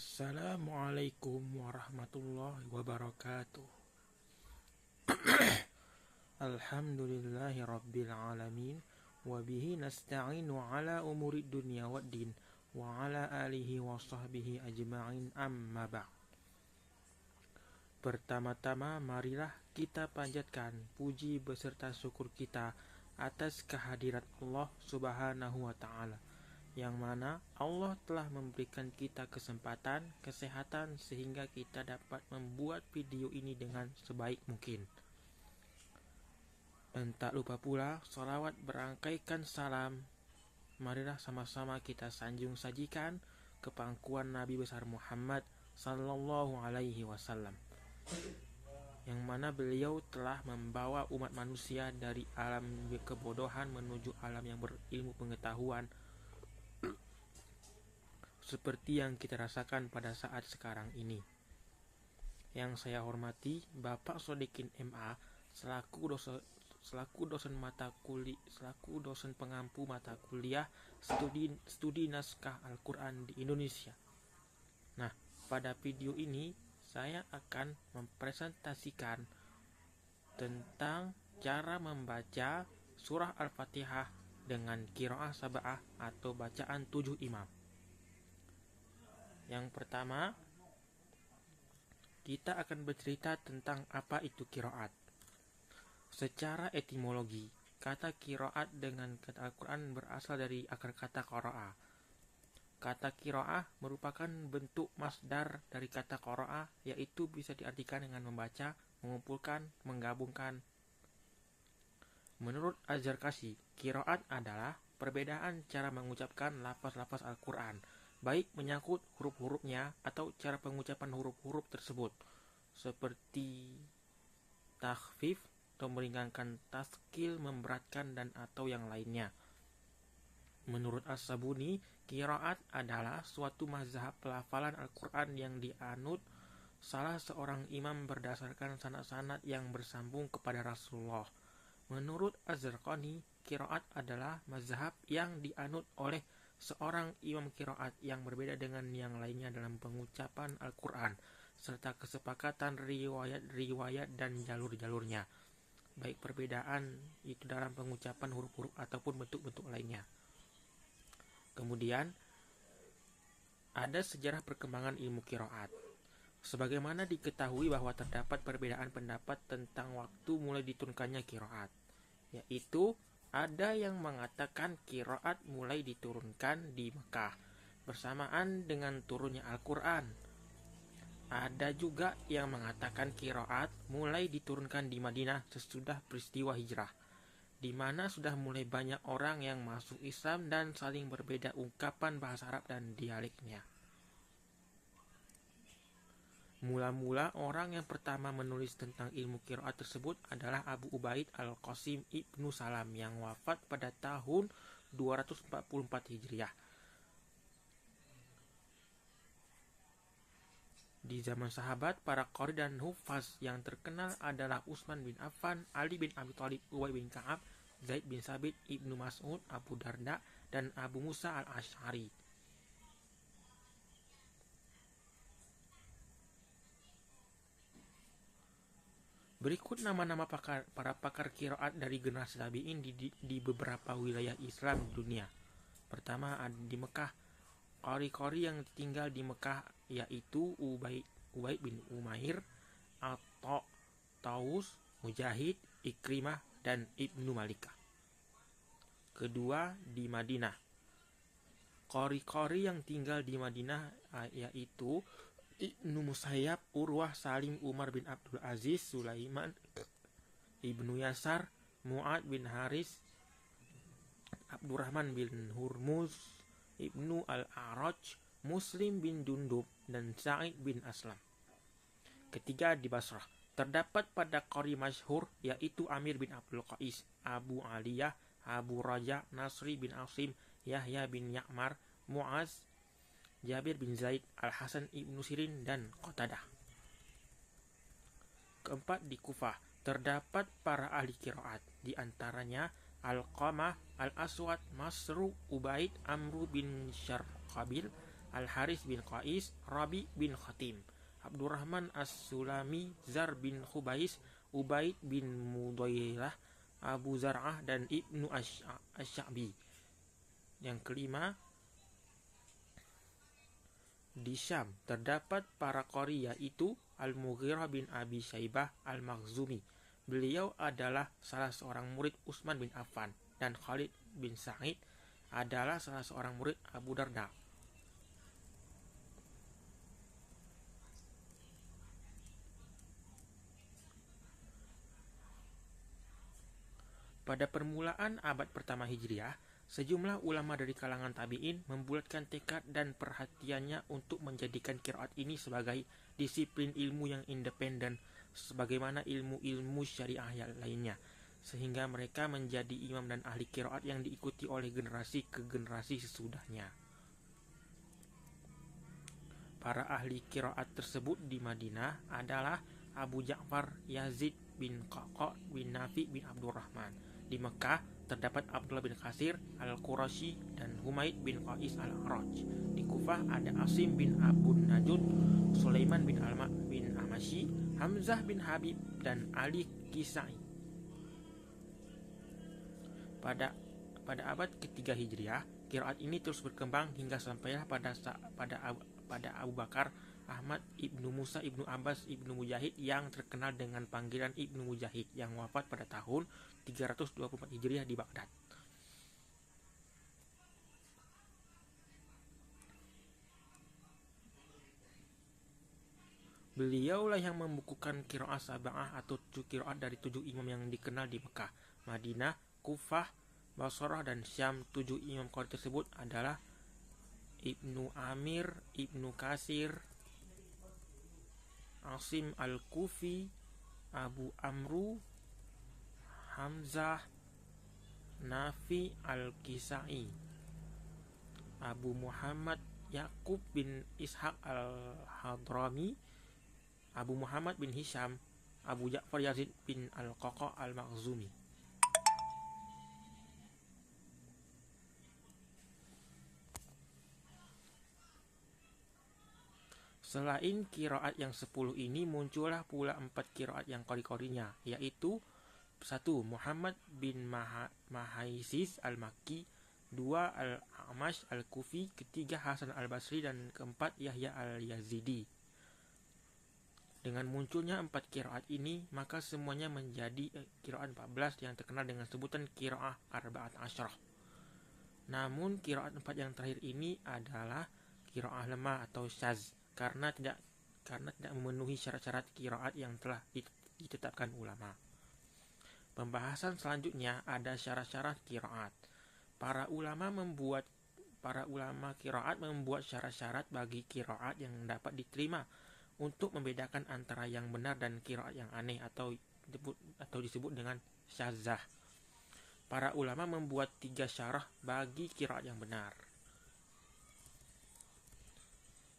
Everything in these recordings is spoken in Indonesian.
Assalamualaikum warahmatullahi wabarakatuh. Alhamdulillahi rabbil alamin. Wabihi nasta'inu ala umuri dunya waddin. Wa ala alihi wa sahbihi ajma'in amma ba'd. Pertama-tama marilah kita panjatkan puji beserta syukur kita atas kehadirat Allah subhanahu wa ta'ala, yang mana Allah telah memberikan kita kesempatan, kesehatan sehingga kita dapat membuat video ini dengan sebaik mungkin. Dan tak lupa pula salawat berangkaikan salam, marilah sama-sama kita sanjung sajikan ke pangkuan Nabi besar Muhammad sallallahu alaihi wasallam, yang mana beliau telah membawa umat manusia dari alam kebodohan menuju alam yang berilmu pengetahuan, seperti yang kita rasakan pada saat sekarang ini. Yang saya hormati Bapak Sodikin MA selaku dosen pengampu mata kuliah studi naskah Al-Quran di Indonesia. Nah, pada video ini saya akan mempresentasikan tentang cara membaca surah Al-Fatihah dengan qiraah sab'ah atau bacaan 7 imam. Yang pertama, kita akan bercerita tentang apa itu qiraat. Secara etimologi, kata qiraat dengan kata Al-Quran berasal dari akar kata qara'a. Kata qiraah merupakan bentuk masdar dari kata qara'a, yaitu bisa diartikan dengan membaca, mengumpulkan, menggabungkan. Menurut Az-Zarkashi, qiraat adalah perbedaan cara mengucapkan lafaz-lafaz Al-Quran, baik menyangkut huruf-hurufnya atau cara pengucapan huruf-huruf tersebut, seperti takhfif atau meringankan, taskil memberatkan, dan atau yang lainnya. Menurut As-Sabuni, qiraat adalah suatu mazhab pelafalan Al-Quran yang dianut salah seorang imam berdasarkan sanad-sanad yang bersambung kepada Rasulullah. Menurut Az-Zarqani, qiraat adalah mazhab yang dianut oleh seorang imam qiraat yang berbeda dengan yang lainnya dalam pengucapan Al-Quran, serta kesepakatan riwayat-riwayat dan jalur-jalurnya, baik perbedaan itu dalam pengucapan huruf-huruf ataupun bentuk-bentuk lainnya. Kemudian, ada sejarah perkembangan ilmu qiraat. Sebagaimana diketahui bahwa terdapat perbedaan pendapat tentang waktu mulai diturunkannya qiraat, yaitu ada yang mengatakan qiraat mulai diturunkan di Mekah bersamaan dengan turunnya Al-Quran. Ada juga yang mengatakan qiraat mulai diturunkan di Madinah sesudah peristiwa hijrah, di mana sudah mulai banyak orang yang masuk Islam dan saling berbeda ungkapan bahasa Arab dan dialeknya. Mula-mula orang yang pertama menulis tentang ilmu qiraat tersebut adalah Abu Ubaid Al-Qasim Ibnu Salam yang wafat pada tahun 244 Hijriah. Di zaman sahabat, para qari dan hufaz yang terkenal adalah Utsman bin Affan, Ali bin Abi Thalib, Ubay bin Ka'ab, Zaid bin Sabit, Ibnu Mas'ud, Abu Darda, dan Abu Musa al-Asy'ari. Berikut nama-nama para pakar qiraat dari generasi tabi'in di beberapa wilayah Islam di dunia. Pertama, ada di Mekah. Qari-qari yang tinggal di Mekah yaitu Ubaid bin Umair, Atha, Taus, Mujahid, Ikrimah, dan Ibnu Malikah. Kedua, di Madinah. Qari-qari yang tinggal di Madinah yaitu Ibnu Musayyab, Urwah, Salim, Umar bin Abdul Aziz, Sulaiman, Ibnu Yasar, Mu'ad bin Haris, Abdurrahman bin Hurmuz, Ibnu Al-A'raj, Muslim bin Jundub, dan Sa'id bin Aslam. Ketiga, di Basrah. Terdapat pada qari masyhur yaitu Amir bin Abdul Qais, Abu Aliyah, Abu Raja, Nasri bin Asim, Yahya bin Ya'mar, Mu'az, Jabir bin Zaid, Al-Hasan Ibnu Sirin, dan Qatadah. Keempat, di Kufah. Terdapat para ahli qiraat, di antaranya Al-Qamah, Al-Aswad, Masru, Ubaid, Amru bin Syarqabil, Al-Haris bin Qais, Rabi bin Khatim, Abdurrahman As-Sulami, Zar bin Khubais, Ubaid bin Mudairah, Abu Zar'ah, dan Ibnu Asy-Sya'bi. Yang kelima, di Syam terdapat para qori, yaitu Al-Mughirah bin Abi Syaibah Al-Makhzumi. Beliau adalah salah seorang murid Utsman bin Affan, dan Khalid bin Sa'id adalah salah seorang murid Abu Darda. Pada permulaan abad pertama Hijriah, sejumlah ulama dari kalangan tabi'in membulatkan tekad dan perhatiannya untuk menjadikan qiraat ini sebagai disiplin ilmu yang independen sebagaimana ilmu-ilmu syariah yang lainnya, sehingga mereka menjadi imam dan ahli qiraat yang diikuti oleh generasi ke generasi sesudahnya. Para ahli qiraat tersebut di Madinah adalah Abu Ja'far Yazid bin Qaqa bin Nafi bin Abdurrahman. Di Mekah terdapat Abdullah bin Kasir Al-Qurashi dan Humaid bin Qais Al-Araj. Di Kufah ada Asim bin Abu Najud, Sulaiman bin Alma bin Amashi, Hamzah bin Habib, dan Ali Kisai. Pada abad ketiga Hijriah, qiraat ini terus berkembang hingga sampailah pada Abu Bakar Ahmad Ibnu Musa Ibnu Abbas Ibnu Mujahid yang terkenal dengan panggilan Ibnu Mujahid, yang wafat pada tahun 324 Hijriah di Baghdad. Beliaulah yang membukukan qiraat sab'ah atau 7 qiraat dari 7 imam yang dikenal di Mekah, Madinah, Kufah, Basrah, dan Syam. 7 imam qari tersebut adalah Ibnu Amir, Ibnu Kasir, Asim Al-Kufi, Abu Amru, Hamzah, Nafi Al-Kisai, Abu Muhammad Yakub bin Ishaq Al-Hadrami, Abu Muhammad bin Hisham, Abu Ja'far Yazid bin Al-Qaqa Al-Makhzumi. Selain qiraat yang 10 ini, muncullah pula 4 qiraat yang qori-qorinya, yaitu 1. Muhammad bin Mahaisis Al-Makki, 2. Al-A'mash Al-Kufi, ketiga Hasan Al-Basri, dan keempat Yahya Al-Yazidi. Dengan munculnya 4 qiraat ini, maka semuanya menjadi qiraat 14 yang terkenal dengan sebutan qiraah Arba'at Asyrah. Namun qiraat 4 yang terakhir ini adalah qiraah lemah atau syaz, karena tidak memenuhi syarat-syarat qiraat yang telah ditetapkan ulama. Pembahasan selanjutnya ada syarat-syarat qiraat. Para ulama qiraat membuat syarat-syarat bagi qiraat yang dapat diterima untuk membedakan antara yang benar dan qiraat yang aneh atau disebut dengan syazah. Para ulama membuat 3 syarah bagi qiraat yang benar.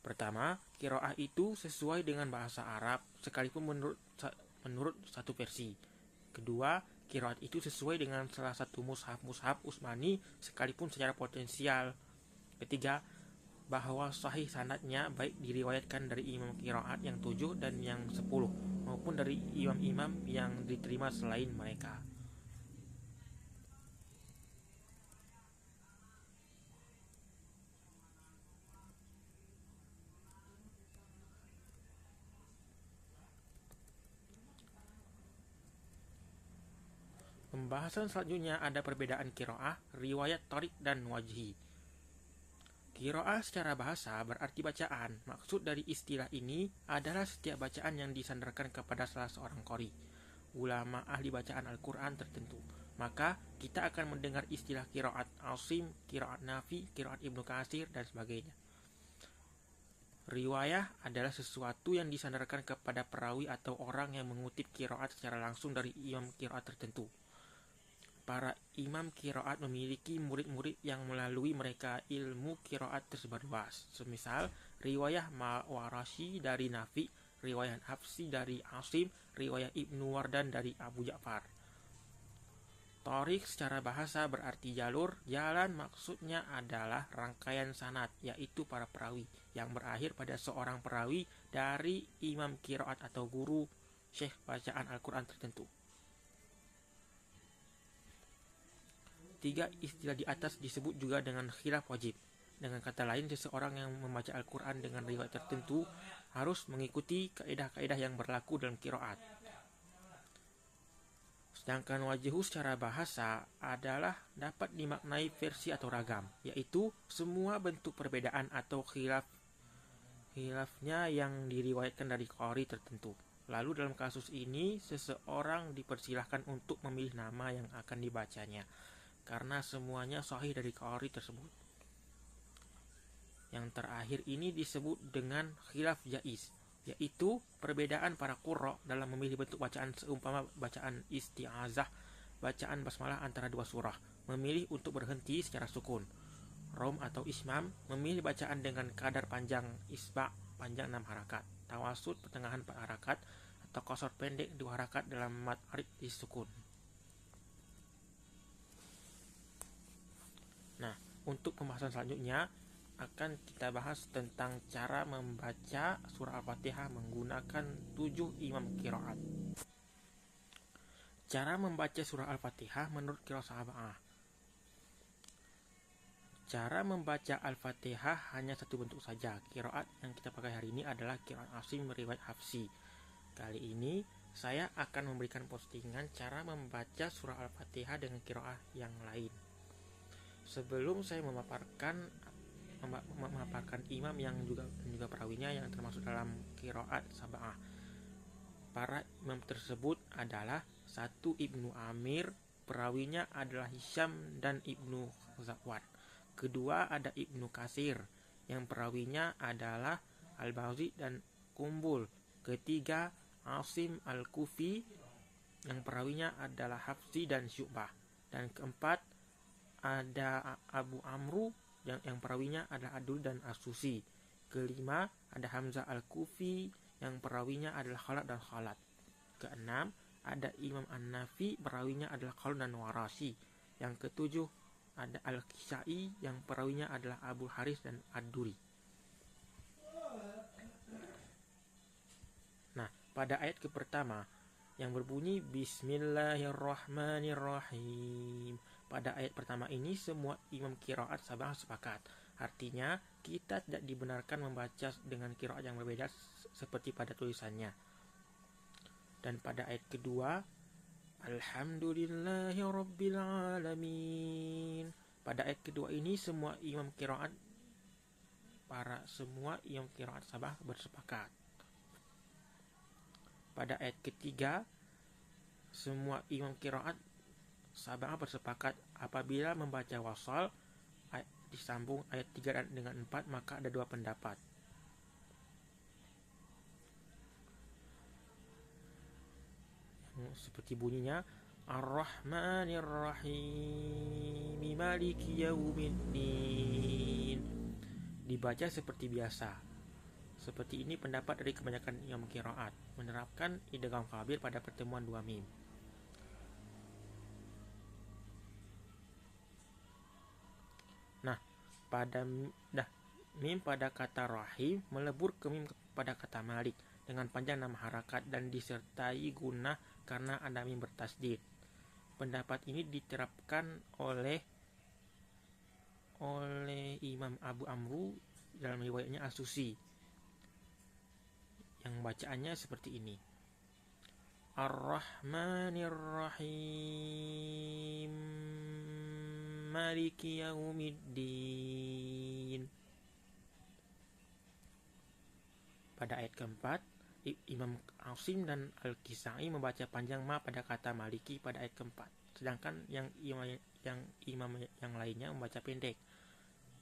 Pertama, qiraah itu sesuai dengan bahasa Arab sekalipun menurut satu versi. Kedua, qiraat itu sesuai dengan salah satu mushaf Utsmani sekalipun secara potensial. Ketiga, bahwa sahih sanadnya baik diriwayatkan dari imam qiraat yang 7 dan yang 10 maupun dari imam-imam yang diterima selain mereka. Pembahasan selanjutnya ada perbedaan qiraah, riwayat thariq, dan wajhi. Qiraah secara bahasa berarti bacaan. Maksud dari istilah ini adalah setiap bacaan yang disandarkan kepada salah seorang qori, ulama ahli bacaan Al-Quran tertentu. Maka kita akan mendengar istilah qiraat Asim, qiraat Nafi, qiraat Ibnu Katsir, dan sebagainya. Riwayah adalah sesuatu yang disandarkan kepada perawi atau orang yang mengutip qiraat secara langsung dari imam qiraat tertentu. Para imam qiraat memiliki murid-murid yang melalui mereka ilmu qiraat tersebar luas. Semisal riwayah Mawarasi dari Nafi, riwayat Hafsi dari Asim, riwayat Ibnu Wardan dari Abu Ja'far. Torik secara bahasa berarti jalur, jalan maksudnya adalah rangkaian sanad, yaitu para perawi, yang berakhir pada seorang perawi dari imam qiraat atau guru syekh bacaan Al-Quran tertentu. Tiga istilah di atas disebut juga dengan khilaf wajib. Dengan kata lain, seseorang yang membaca Al-Quran dengan riwayat tertentu harus mengikuti kaidah-kaidah yang berlaku dalam qiraat. Sedangkan wajhu secara bahasa adalah dapat dimaknai versi atau ragam, yaitu semua bentuk perbedaan atau khilafnya yang diriwayatkan dari qari tertentu. Lalu dalam kasus ini, seseorang dipersilahkan untuk memilih nama yang akan dibacanya, karena semuanya sahih dari qari tersebut. Yang terakhir ini disebut dengan khilaf jaiz, yaitu perbedaan para qurra dalam memilih bentuk bacaan, seumpama bacaan isti'azah, bacaan basmalah antara dua surah, memilih untuk berhenti secara sukun. Rom atau ismam memilih bacaan dengan kadar panjang isba panjang 6 harakat, tawasud pertengahan 4 harakat, atau qasar pendek 2 harakat dalam mad arid disukun. Nah, untuk pembahasan selanjutnya akan kita bahas tentang cara membaca surah Al-Fatihah menggunakan 7 imam qiraat. Cara membaca surah Al-Fatihah menurut qiraat sab'ah. Cara membaca Al-Fatihah hanya satu bentuk saja. Qiraat yang kita pakai hari ini adalah qiraat Asim riwayat Hafsi. Kali ini saya akan memberikan postingan cara membaca surah Al-Fatihah dengan qiraat yang lain. Sebelum saya memaparkan imam yang juga perawinya yang termasuk dalam qiraat sab'ah. Para imam tersebut adalah 1. Ibnu Amir, perawinya adalah Hisham dan Ibnu Zakwat. Kedua ada Ibnu Katsir, yang perawinya adalah Al-Bazi dan Kumbul. Ketiga Asim Al-Kufi, yang perawinya adalah Hafsi dan Syu'bah. Dan keempat ada Abu Amru, yang perawinya adalah Adul dan As-Susi. Kelima ada Hamzah Al-Kufi, yang perawinya adalah Khalad dan Khalad. Keenam ada Imam An-Nafi, perawinya adalah Qalun dan Warasi. Yang ketujuh ada Al-Kisai, yang perawinya adalah Abu Haris dan Ad-Duri. Nah, pada ayat pertama yang berbunyi Bismillahirrahmanirrahim, pada ayat pertama ini semua imam qiraat sab'ah sepakat. Artinya kita tidak dibenarkan membaca dengan qiraat yang berbeda seperti pada tulisannya. Dan pada ayat kedua Alhamdulillahirabbil alamin, pada ayat kedua ini semua imam qiraat sab'ah bersepakat. Pada ayat ketiga semua imam qiraat sab'ah bersepakat apabila membaca wasal disambung ayat 3 dengan 4, maka ada dua pendapat. Seperti bunyinya Ar-Rahmanir-Rahim Maliki Yaumiddin, dibaca seperti biasa. Seperti ini pendapat dari kebanyakan imam qiraat, menerapkan idgham kabir pada pertemuan dua mim. Nah, mim pada kata rahim melebur ke mim pada kata malik dengan panjang 6 harakat dan disertai gunnah karena ada mim bertasdid. Pendapat ini diterapkan oleh Imam Abu Amru dalam riwayatnya As-Susi, yang bacaannya seperti ini. Ar-Rahmanir-Rahim Maliki Yaumiddin. Pada ayat keempat, Imam Asim dan Al-Kisai membaca panjang ma pada kata maliki pada ayat keempat. Sedangkan yang imam yang lainnya membaca pendek.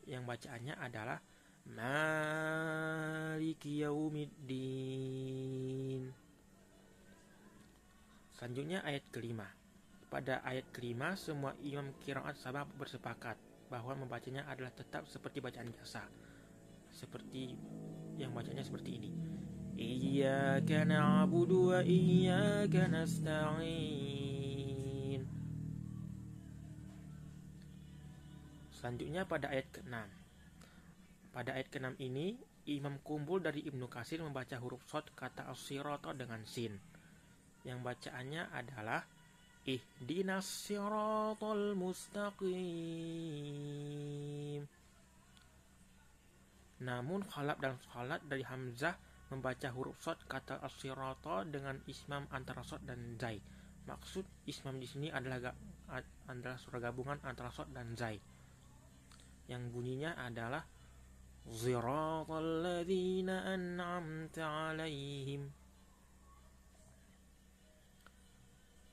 Yang bacaannya adalah Maliki Yaumiddin. Selanjutnya ayat kelima. Pada ayat kelima semua imam qiraat sab'ah bersepakat bahwa membacanya adalah tetap seperti bacaan biasa. Seperti yang bacanya seperti ini. Iyyaka na'budu wa iyyaka nasta'in. Selanjutnya pada ayat ke-6. Pada ayat ke-6 ini, Imam Kumbul dari Ibnu Katsir membaca huruf shad kata as-sirata dengan sin. Yang bacaannya adalah ihdinas siratal mustaqim. Namun Khalaf dan Khalat dari Hamzah membaca huruf shad kata as-sirata dengan ismam antara shad dan zai. Maksud ismam di sini adalah surah gabungan antara shad dan zai. Yang bunyinya adalah Ziratal ladzina an'amta 'alaihim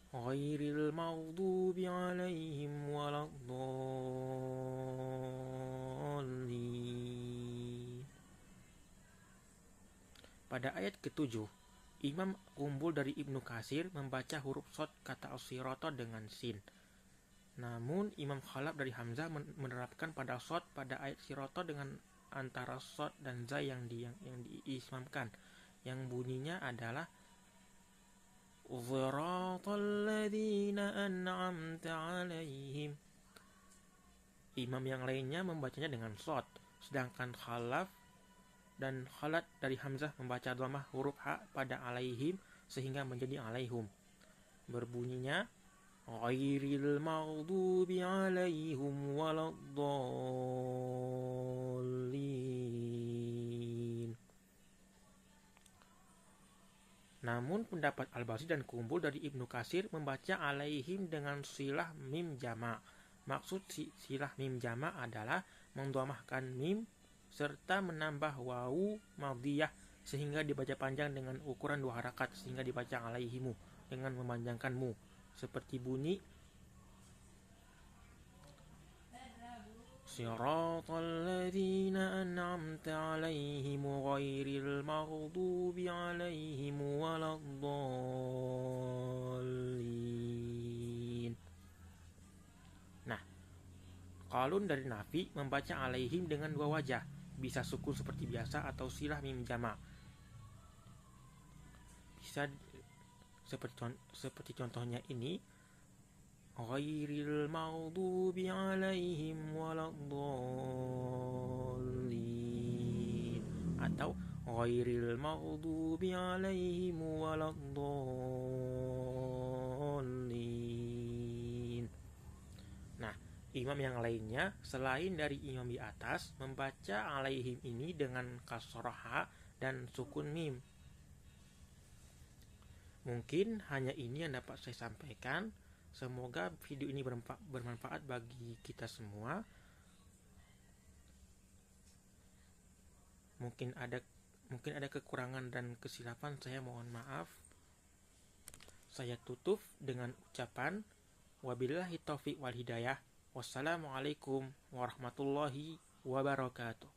ghairil maghdubi 'alaihim waladdallin. Pada ayat ke-7, Imam Kumbul dari Ibnu Katsir membaca huruf shad kata as-sirata dengan sin. Namun Imam Khalaf dari Hamzah menerapkan pada shad pada ayat sirata dengan antara shad dan zai yang diismamkan, yang bunyinya adalah Ziratal ladzina an'amta 'alaihim. Imam yang lainnya membacanya dengan shad, sedangkan Khalaf dan Khalat dari Hamzah membaca dhammah huruf ha pada alaihim sehingga menjadi alaihum. Berbunyinya ghairil maghdubi 'alaihim waladdallin. Namun pendapat Al-Basri dan Kumbul dari Ibnu Katsir membaca alaihim dengan silah mim jama'. Maksud silah mim jama' adalah mendhamahkan mim serta menambah wawu madhiyah sehingga dibaca panjang dengan ukuran 2 harakat sehingga dibaca alaihimu dengan memanjangkan mu seperti bunyi Siratal ladzina an'amta 'alaihim ghairil maghdubi 'alaihim waladdallin. Nah, Qalun dari Nafi membaca alaihim dengan 2 wajah, bisa sukun seperti biasa atau silah mim jama'. Bisa seperti contohnya ini ghairil maghdubi 'alaihim waladdallin atau ghairil maghdubi 'alaihim waladdallin. Nah, imam yang lainnya selain dari imam di atas membaca alaihim ini dengan kasrah ha dan sukun mim. Mungkin hanya ini yang dapat saya sampaikan. Semoga video ini bermanfaat bagi kita semua. Mungkin ada kekurangan dan kesilapan, saya mohon maaf. Saya tutup dengan ucapan wabillahi taufiq wal hidayah. Wassalamualaikum warahmatullahi wabarakatuh.